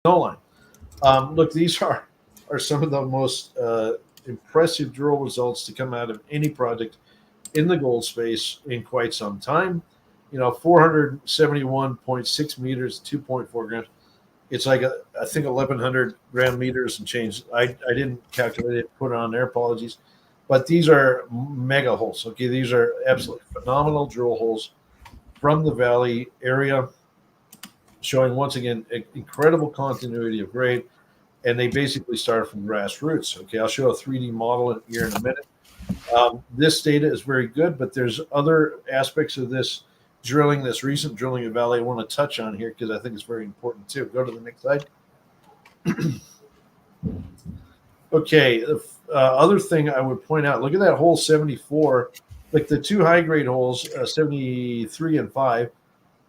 snow line. Look, these are some of the most impressive drill results to come out of any project in the gold space in quite some time. 471.6 meters, 2.4 grams. It's like I think 1,100 gram meters and change. I didn't calculate it, put it on there. Apologies, but these are mega holes. Okay, these are absolutely phenomenal drill holes from the valley area, showing once again incredible continuity of grade, and they basically start from grassroots. Okay, I'll show a 3D model here in a minute. This data is very good, but there's other aspects of this drilling, this recent drilling in Valley, I want to touch on here because I think it's very important too. Go to the next slide. Okay, the other thing I would point out, look at that hole 74. Like the two high-grade holes, 73 and 5,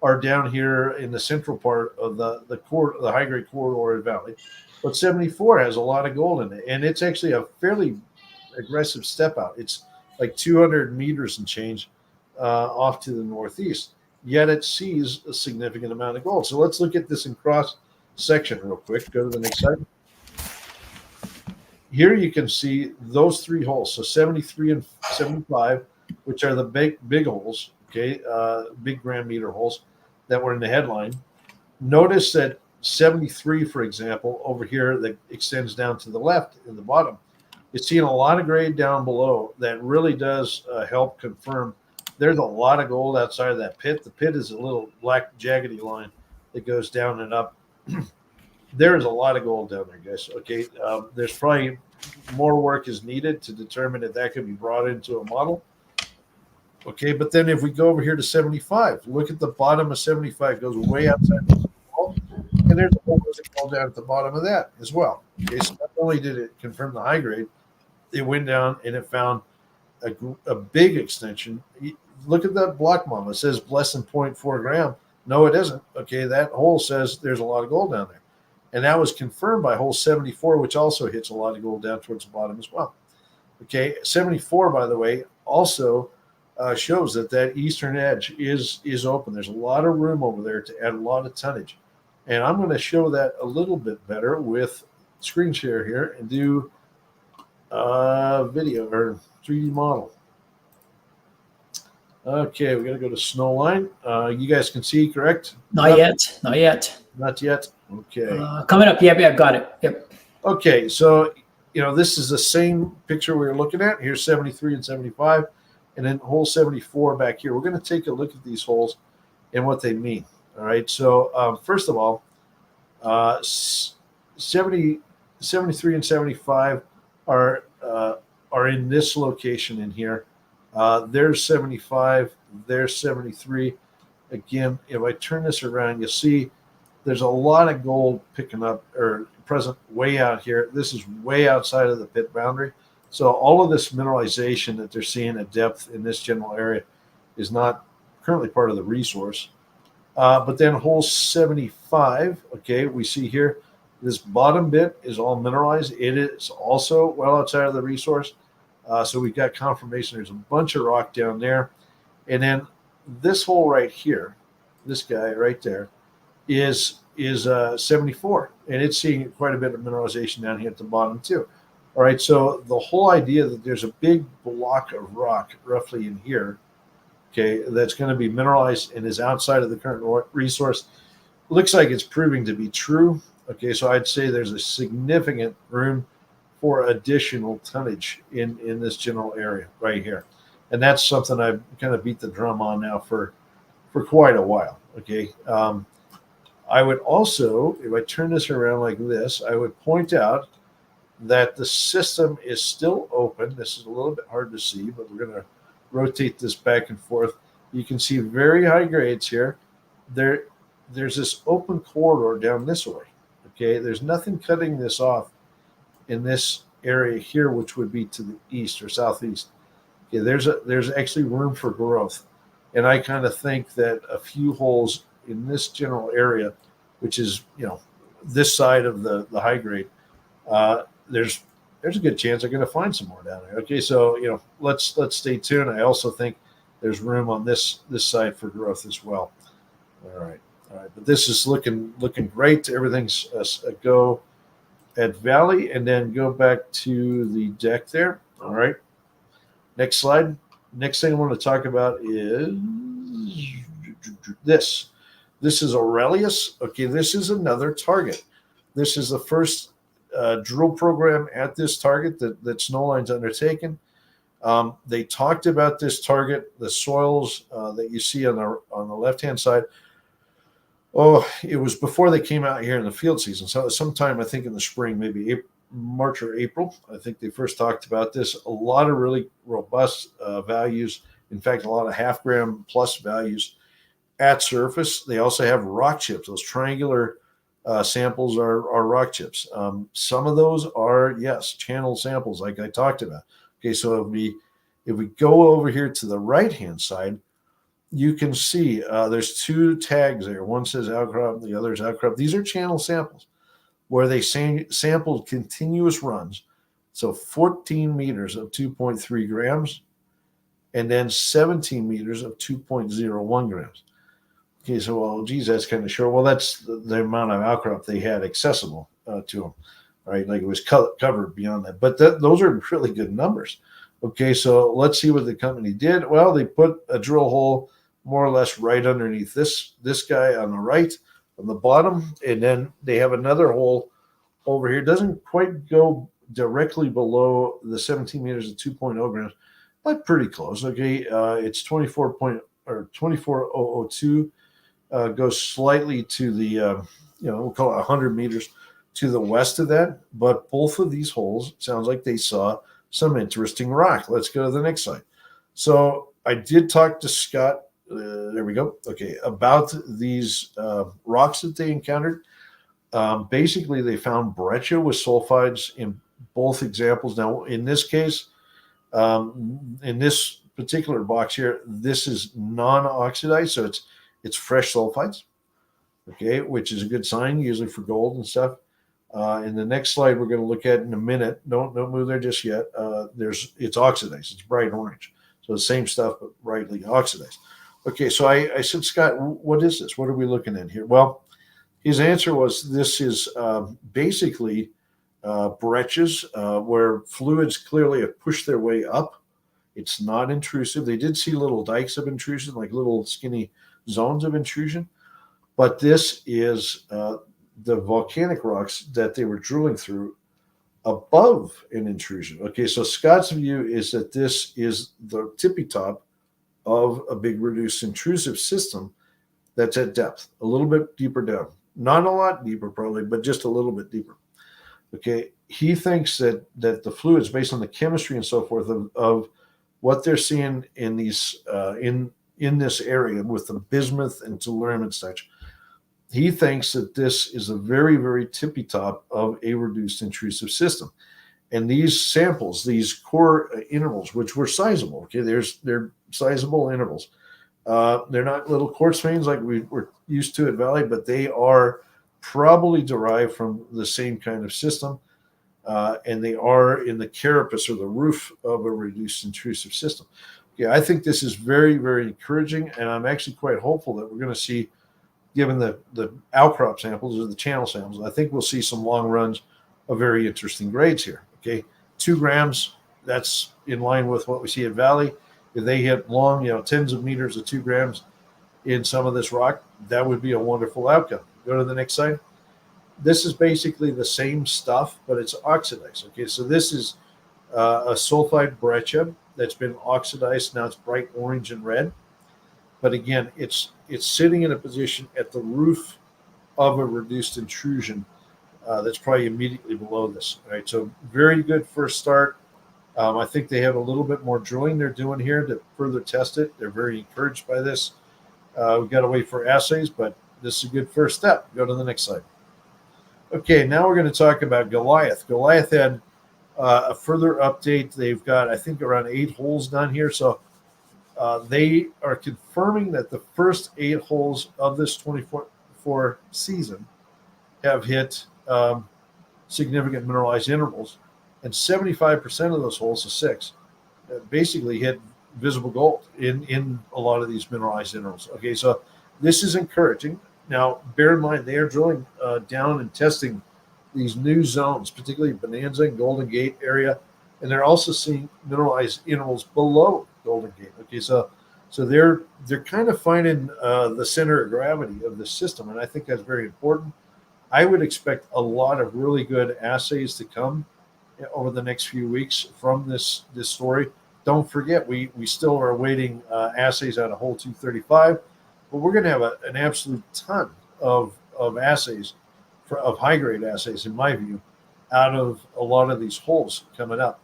are down here in the central part of the high-grade corridor in Valley. But 74 has a lot of gold in it, and it's actually a fairly aggressive step out. It's like 200 meters and change off to the northeast, yet it sees a significant amount of gold. So let's look at this in cross section real quick. Go to the next slide. Here you can see those three holes, so 73 and 75, which are the big holes, okay, big gram meter holes that were in the headline. Notice that 73, for example, over here that extends down to the left in the bottom, it's seeing a lot of grade down below that really does help confirm there's a lot of gold outside of that pit. The pit is a little black jaggedy line that goes down and up. There is a lot of gold down there, guys. Okay, there's probably more work is needed to determine if that could be brought into a model. Okay, but then if we go over here to 75, look at the bottom of 75, goes way outside the wall, and there's a whole bunch of gold down at the bottom of that as well. Okay, so not only did it confirm the high grade, it went down and it found a big extension. Look at that block model. It says less than 0.4 gram. No, it isn't. Okay, that hole says there's a lot of gold down there. And that was confirmed by hole 74, which also hits a lot of gold down towards the bottom as well. Okay, 74, by the way, also shows that eastern edge is open. There's a lot of room over there to add a lot of tonnage. And I'm going to show that a little bit better with screen share here and do video or 3D model. Okay, we got to go to snow line. You guys can see, correct? Not yet. Not yet. Not yet. Okay. Coming up. Yep, got it. Yep. Okay, so this is the same picture we were looking at. Here's 73 and 75, and then hole 74 back here. We're going to take a look at these holes and what they mean. All right. So first of all, 73 and 75 are in this location in here. There's 75, there's 73. Again, if I turn this around, you'll see there's a lot of gold picking up or present way out here. This is way outside of the pit boundary. So all of this mineralization that they're seeing at depth in this general area is not currently part of the resource. But then hole 75, okay, we see here, this bottom bit is all mineralized. It is also well outside of the resource. So we've got confirmation there's a bunch of rock down there. And then this hole right here, this guy right there, is 74. And it's seeing quite a bit of mineralization down here at the bottom too. All right, so the whole idea that there's a big block of rock roughly in here, okay, that's going to be mineralized and is outside of the current resource, looks like it's proving to be true. Okay, so I'd say there's a significant room for additional tonnage in this general area right here. And that's something I've kind of beat the drum on now for quite a while. Okay. I would also, if I turn this around like this, I would point out that the system is still open. This is a little bit hard to see, but we're going to rotate this back and forth. You can see very high grades here. There's this open corridor down this way. Okay. There's nothing cutting this off in this area here, which would be to the east or southeast. Okay, there's actually room for growth. And I kind of think that a few holes in this general area, which is, this side of the high grade, there's a good chance they're going to find some more down there. Okay, so, let's stay tuned. I also think there's room on this side for growth as well. All right, right, but this is looking great. Everything's a go at Valley, and then go back to the deck there. All right. Next slide. Next thing I want to talk about is this. This is Aelius. Okay, this is another target. This is the first drill program at this target that Snowline's undertaken. They talked about this target, the soils that you see on the left-hand side. Oh, it was before they came out here in the field season. So sometime, I think in the spring, maybe March or April, I think they first talked about this. A lot of really robust values. In fact, a lot of half-gram plus values at surface. They also have rock chips. Those triangular samples are rock chips. Some of those are, yes, channel samples like I talked about. Okay, so if we go over here to the right-hand side, you can see there's two tags there. One says outcrop, the other is outcrop. These are channel samples where they sampled continuous runs. So 14 meters of 2.3 grams and then 17 meters of 2.01 grams. Okay, so, well, geez, that's kind of short. Well, that's the amount of outcrop they had accessible to them, right? Like it was covered beyond that. But those are really good numbers. Okay, so let's see what the company did. Well, they put a drill hole more or less right underneath this guy on the right, on the bottom, and then they have another hole over here. It doesn't quite go directly below the 17 meters of 2.0 grams, but pretty close. Okay, it's 24.002. Goes slightly to the we'll call it 100 meters to the west of that. But both of these holes sounds like they saw some interesting rock. Let's go to the next slide. So I did talk to Scott. There we go. Okay, about these rocks that they encountered. Basically, they found breccia with sulfides in both examples. Now, in this case, in this particular box here, this is non-oxidized, so it's fresh sulfides, okay, which is a good sign, usually for gold and stuff. In the next slide we're going to look at in a minute, don't move there just yet. It's oxidized, it's bright orange. So the same stuff, but brightly oxidized. Okay, so I said, Scott, what is this? What are we looking at here? Well, his answer was this is basically bretches where fluids clearly have pushed their way up. It's not intrusive. They did see little dikes of intrusion, like little skinny zones of intrusion, but this is the volcanic rocks that they were drilling through above an intrusion. Okay, so Scott's view is that this is the tippy top of a big reduced intrusive system that's at depth, a little bit deeper down. Not a lot deeper probably, but just a little bit deeper. Okay, he thinks that the fluids, based on the chemistry and so forth of what they're seeing in these in this area with the bismuth and tellurium and such, he thinks that this is a very, very tippy top of a reduced intrusive system. And these samples, these core intervals, which were sizable, okay, they're sizable intervals. They're not little quartz veins like we're used to at Valley, but they are probably derived from the same kind of system. And they are in the carapace or the roof of a reduced intrusive system. Yeah, I think this is very, very encouraging, and I'm actually quite hopeful that we're going to see, given the outcrop samples or the channel samples, I think we'll see some long runs of very interesting grades here. Okay, 2 grams, that's in line with what we see at Valley. If they hit long, tens of meters of 2 grams in some of this rock, that would be a wonderful outcome. Go to the next slide. This is basically the same stuff, but it's oxidized. Okay, so this is a sulfide breccia that's been oxidized. Now it's bright orange and red. But again, it's sitting in a position at the roof of a reduced intrusion that's probably immediately below this. All right, so very good first start. I think they have a little bit more drilling they're doing here to further test it. They're very encouraged by this. We've got to wait for assays, but this is a good first step. Go to the next slide. Okay, now we're going to talk about Goliath. Goliath had a further update. They've got, I think, around 8 holes done here. So they are confirming that the first 8 holes of this 24 season have hit significant mineralized intervals. And 75% of those holes, the 6, basically hit visible gold in a lot of these mineralized intervals. Okay, so this is encouraging. Now, bear in mind, they are drilling down and testing these new zones, particularly Bonanza and Golden Gate area, and they're also seeing mineralized intervals below Golden Gate. Okay, so they're kind of finding the center of gravity of the system, and I think that's very important. I would expect a lot of really good assays to come over the next few weeks from this story. Don't forget, we still are awaiting assays out of hole 235, but we're going to have an absolute ton of assays of high grade assays, in my view, out of a lot of these holes coming up.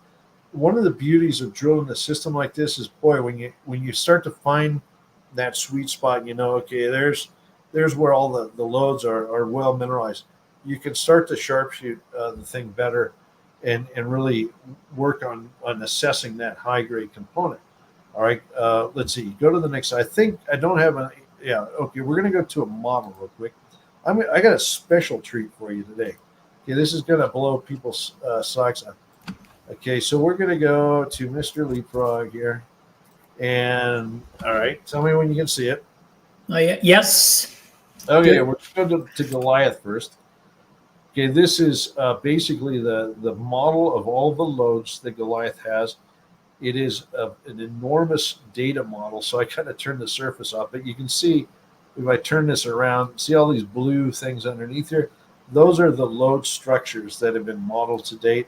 One of the beauties of drilling the system like this is, boy, when you start to find that sweet spot, okay, there's where all the lodes are well mineralized. You can start to sharpshoot the thing better and really work on assessing that high grade component. All right, let's see. Go to the next. I think I don't have a. Yeah, okay. We're going to go to a model real quick. I got a special treat for you today. Okay, this is going to blow people's socks off. Okay, so we're going to go to Mr. Leapfrog here, and all right, tell me when you can see it. Yes. Okay, Good. we're going to Goliath first. Okay, this is basically the model of all the loads that Goliath has. It is an enormous data model, so I kind of turned the surface off, but you can see if I turn this around, see all these blue things underneath here? Those are the load structures that have been modeled to date.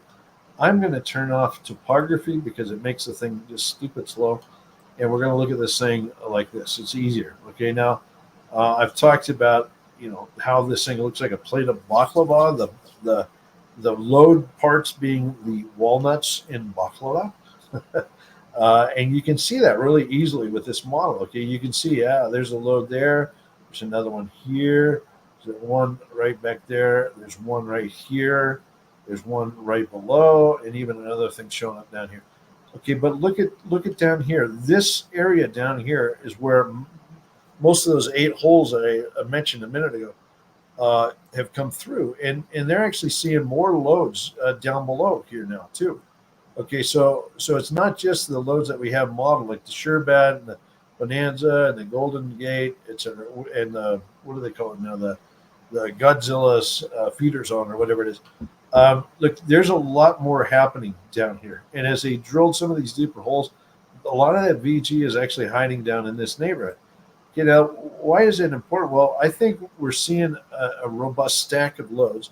I'm going to turn off topography because it makes the thing just stupid slow, and we're going to look at this thing like this. It's easier. Okay, now I've talked about how this thing looks like a plate of baklava. The load parts being the walnuts in baklava. And you can see that really easily with this model. Okay, you can see, there's a load there. There's another one here. There's one right back there. There's one right here. There's one right below, and even another thing showing up down here. Okay, but look at down here. This area down here is where most of those 8 holes that I mentioned a minute ago have come through, and they're actually seeing more loads down below here now too. Okay, so it's not just the loads that we have modeled, like the Sherbet and the Bonanza and the Golden Gate, etc., and the what do they call it now? The Godzilla's feeder zone or whatever it is. Look, there's a lot more happening down here, and as they drilled some of these deeper holes, a lot of that VG is actually hiding down in this neighborhood. Why is it important? Well, I think we're seeing a robust stack of loads.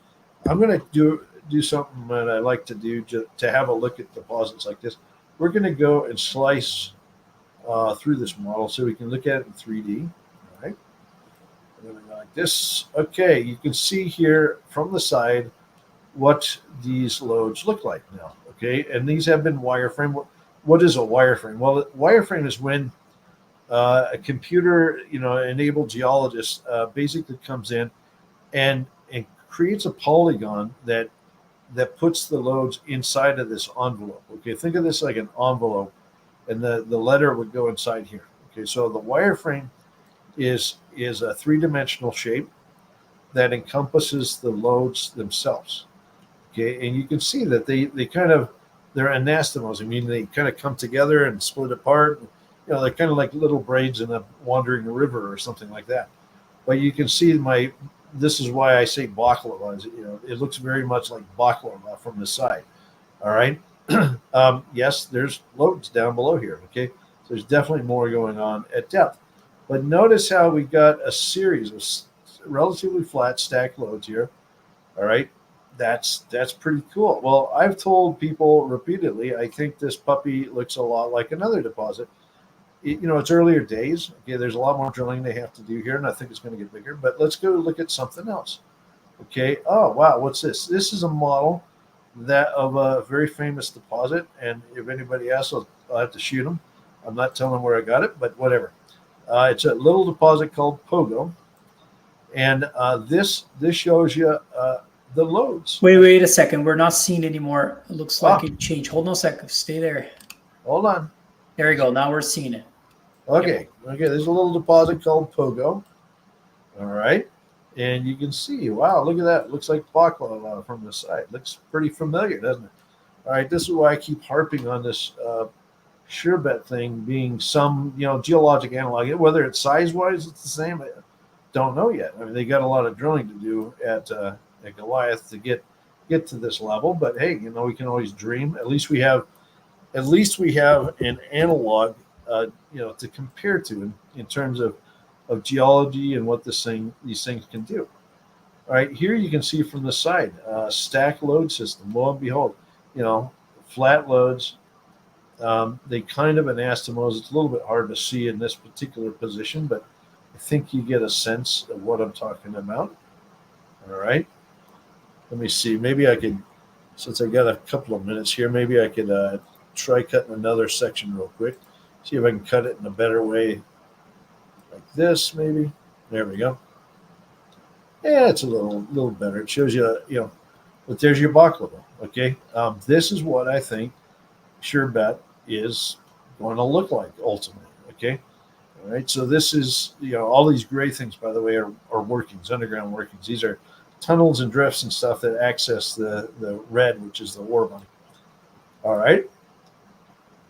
I'm going to do something that I like to do to have a look at deposits like this. We're going to go and slice through this model so we can look at it in 3D. All right. We're going to go like this. Okay, you can see here from the side what these loads look like now. Okay, and these have been wireframe. What is a wireframe? Well, a wireframe is when a computer, enabled geologist basically comes in and creates a polygon that puts the loads inside of this envelope. Okay, think of this like an envelope, and the letter would go inside here. Okay, so the wireframe is a 3-dimensional shape that encompasses the loads themselves. Okay, and you can see that they're anastomos. I mean, they kind of come together and split apart. They're kind of like little braids in a wandering river or something like that. But you can see this is why I say baklava. It looks very much like baklava from the side. All right. Yes, there's loads down below here. Okay, so there's definitely more going on at depth. But notice how we got a series of relatively flat stacked loads here. All right, that's pretty cool. Well, I've told people repeatedly, I think this puppy looks a lot like another deposit. It's earlier days. Okay, there's a lot more drilling they have to do here, and I think it's going to get bigger. But let's go look at something else. Okay. Oh wow, what's this? This is a model of a very famous deposit, and if anybody asks, I'll have to shoot them. I'm not telling where I got it, but whatever. It's a little deposit called Pogo, and this shows you the loads. Wait a second. We're not seeing anymore. It looks like it changed. Hold on a second. Stay there. Hold on. There we go. Now we're seeing it. Okay. There's a little deposit called Pogo. All right. And you can see, wow, look at that. It looks like baklava from the side. Looks pretty familiar, doesn't it? All right. This is why I keep harping on this Sherbet thing being some, geologic analog. Whether it's size-wise, it's the same. don't know yet. I mean, they got a lot of drilling to do at Goliath to get to this level. But hey, we can always dream. At least we have an analog, to compare to in terms of geology and what these things can do. All right, here you can see from the side, stack load system. Lo and behold, flat loads. They kind of anastomose. It's a little bit hard to see in this particular position, but I think you get a sense of what I'm talking about. All right. Let me see. Maybe I could, since I got a couple of minutes here, maybe I could try cutting another section real quick. See if I can cut it in a better way, like this, maybe. There we go. Yeah, it's a little better. It shows you, but there's your Bach level. Okay. This is what I think Sure Bet is going to look like ultimately. Okay. All right. So this is, all these gray things, by the way, are workings, underground workings. These are tunnels and drifts and stuff that access the red, which is the ore body. All right.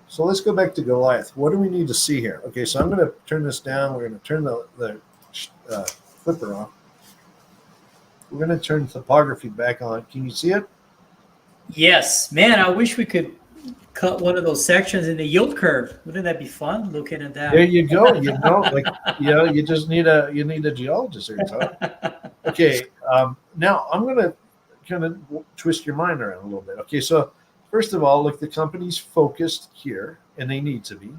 So let's go back to Goliath. What do we need to see here? Okay. So I'm going to turn this down. We're going to turn the flipper off. We're going to turn topography back on. Can you see it? Yes, man. I wish we could cut one of those sections in the yield curve. Wouldn't that be fun? Looking at that. There you go. You just need a geologist there, Todd. Okay. Now I'm going to kind of twist your mind around a little bit. Okay. So first of all, look, the company's focused here, and they need to be.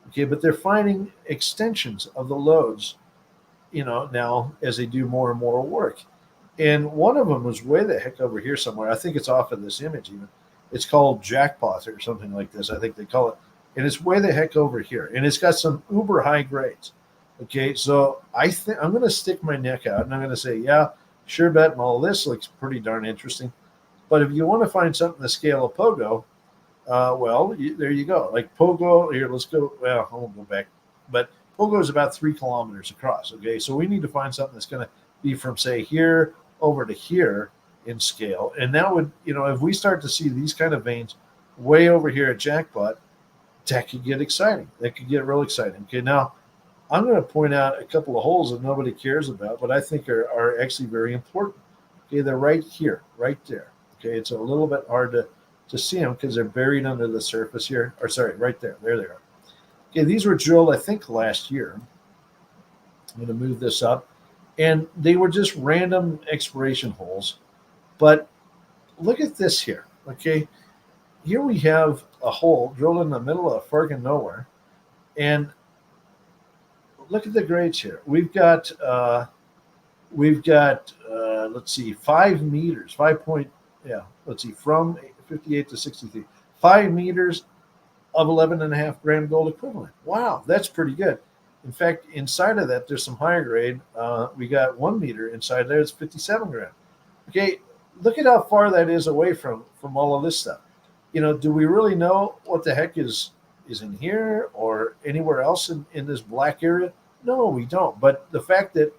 Okay, but they're finding extensions of the loads, now as they do more and more work. And one of them was way the heck over here somewhere. I think it's off of this image even. It's called Jackpot or something like this, I think they call it. And it's way the heck over here. And it's got some uber high grades. Okay, so I think I'm going to stick my neck out and I'm going to say, yeah, Sure Bet and all this looks pretty darn interesting. But if you want to find something the scale of Pogo, there you go. Like Pogo, here, let's go. Well, I won't go back. But Pogo is about 3 kilometers across. Okay, so we need to find something that's going to be from, say, here over to here in scale. And that would, if we start to see these kind of veins way over here at Jackpot, that could get exciting. That could get real exciting. Okay, now I'm going to point out a couple of holes that nobody cares about, but I think are actually very important. Okay, they're right here, right there. Okay, it's a little bit hard to see them because they're buried under the surface here. Or sorry, right there. There they are. Okay, these were drilled, I think, last year. I'm going to move this up. And they were just random exploration holes. But look at this here, okay? Here we have a hole drilled in the middle of friggin' nowhere. And look at the grades here. We've got let's see, 5 meters, from 58 to 63. 5 meters of 11.5 gram gold equivalent. Wow, that's pretty good. In fact, inside of that, there's some higher grade. We got 1 meter inside there. It's 57 gram. Okay, look at how far that is away from all of this stuff. Do we really know what the heck is in here or anywhere else in this black area? No, we don't. But the fact that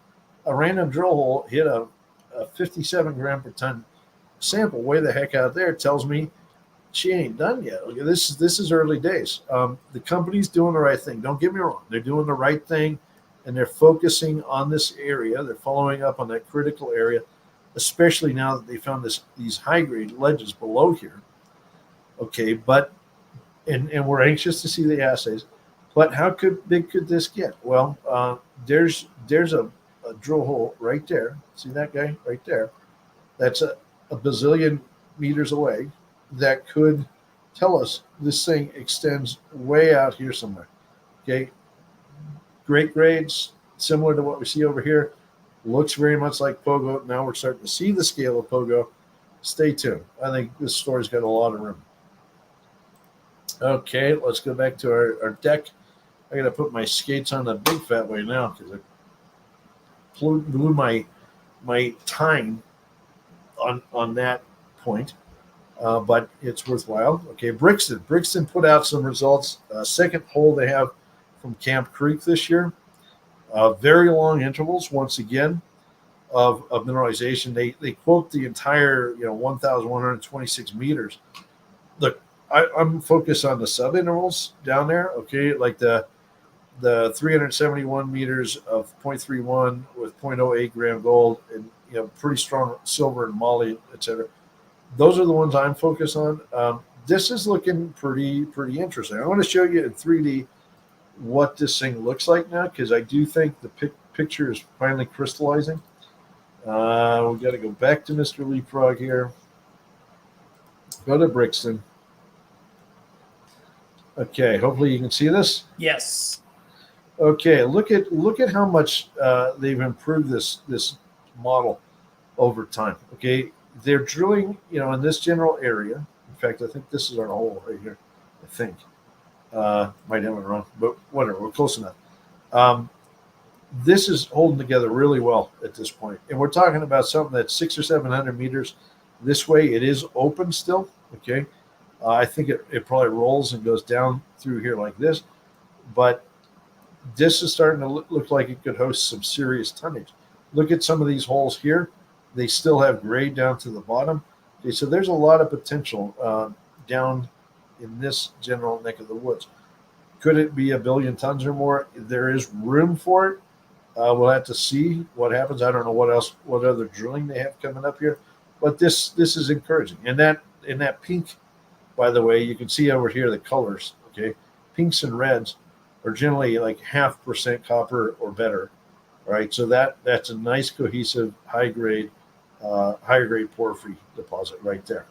a random drill hole hit a 57 gram per ton sample way the heck out there tells me she ain't done yet. Okay, this is early days. The company's doing the right thing. Don't get me wrong. They're doing the right thing, and they're focusing on this area. They're following up on that critical area, especially now that they found these high-grade ledges below here. Okay, but and we're anxious to see the assays. But how big could this get? Well, there's a drill hole right there. See that guy right there? That's a bazillion meters away. That could tell us this thing extends way out here somewhere. Okay, great grades, similar to what we see over here. Looks very much like Pogo. Now we're starting to see the scale of Pogo. Stay tuned. I think this story's got a lot of room. Okay, let's go back to our deck. I got to put my skates on the big fat way now because I blew my time on that point. But it's worthwhile. Okay, Brixton put out some results. Second hole they have from Camp Creek this year. Very long intervals, once again, of mineralization. They quote the entire 1,126 meters. Look, I'm focused on the sub intervals down there. Okay, like the the 371 meters of 0.31 with 0.08 gram gold and pretty strong silver and moly, etc. Those are the ones I'm focused on. This is looking pretty interesting. I want to show you in 3D what this thing looks like now, because I do think the picture is finally crystallizing. We got to go back to Mr. Leapfrog here. Go to Brixton. Okay, hopefully you can see this. Yes. Okay, look at how much they've improved this model over time. Okay, they're drilling, in this general area. In fact, I think this is our hole right here. I think might have it wrong, but whatever. We're close enough. This is holding together really well at this point, and we're talking about something that's 600 or 700 meters this way. It is open still. Okay, I think it probably rolls and goes down through here like this, but this is starting to look like it could host some serious tonnage. Look at some of these holes here. They still have grade down to the bottom. Okay, so there's a lot of potential down in this general neck of the woods. Could it be 1 billion tons or more? There is room for it. We'll have to see what happens. I don't know what other drilling they have coming up here, but this is encouraging. And that pink, by the way, you can see over here the colors. Okay, pinks and reds are generally like 0.5% copper or better. All right, so that's a nice cohesive higher grade porphyry deposit right there.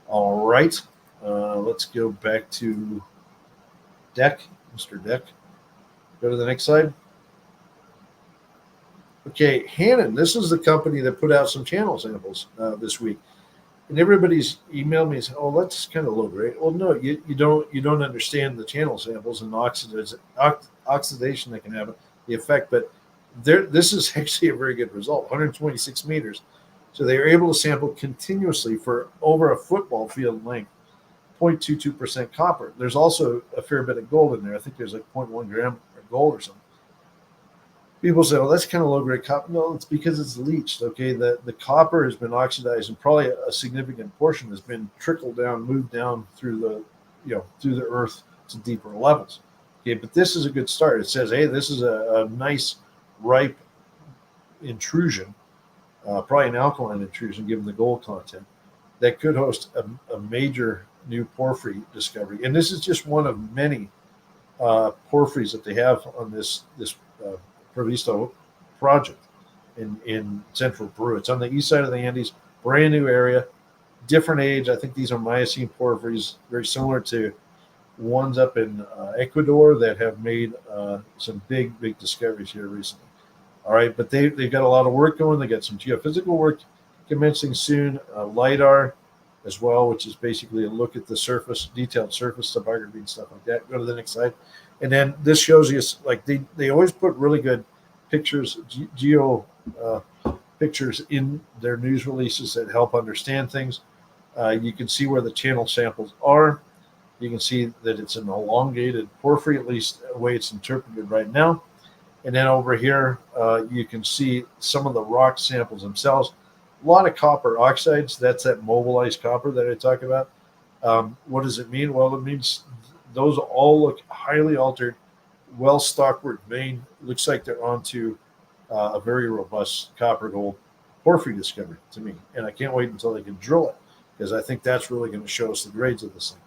All right, let's go back to Deck, Mr. Deck. Go to the next slide. Okay, Hennigh, this is the company that put out some channel samples this week, and everybody's emailed me and said, "Oh, that's kind of low grade." Well, no, you don't understand the channel samples and the oxidation that can happen, the effect. But this is actually a very good result, 126 meters. So they were able to sample continuously for over a football field length, 0.22% copper. There's also a fair bit of gold in there. I think there's like 0.1 gram of gold or something. People say, "Oh, that's kind of low grade copper." No, it's because it's leached. Okay, the copper has been oxidized, and probably a significant portion has been trickled down, moved down through the earth to deeper levels. Okay, but this is a good start. It says, "Hey, this is a nice ripe intrusion, probably an alkaline intrusion, given the gold content, that could host a major new porphyry discovery." And this is just one of many porphyries that they have on this Provisto project in central Peru. It's on the east side of the Andes, brand new area, different age. I think these are Miocene porphyries, very similar to ones up in Ecuador that have made some big discoveries here recently. All right, but they've got a lot of work going. They got some geophysical work commencing soon, LIDAR as well, which is basically a look at the surface, detailed surface topography and stuff like that. Go to the next slide. And then this shows you, like they always put really good pictures, geo pictures in their news releases that help understand things. You can see where the channel samples are. You can see that it's an elongated porphyry, at least the way it's interpreted right now. And then over here, you can see some of the rock samples themselves. A lot of copper oxides. That's that mobilized copper that I talk about. What does it mean? Well, it means those all look highly altered, well-stockwork vein. Looks like they're onto a very robust copper gold porphyry discovery to me. And I can't wait until they can drill it, because I think that's really going to show us the grades of this thing.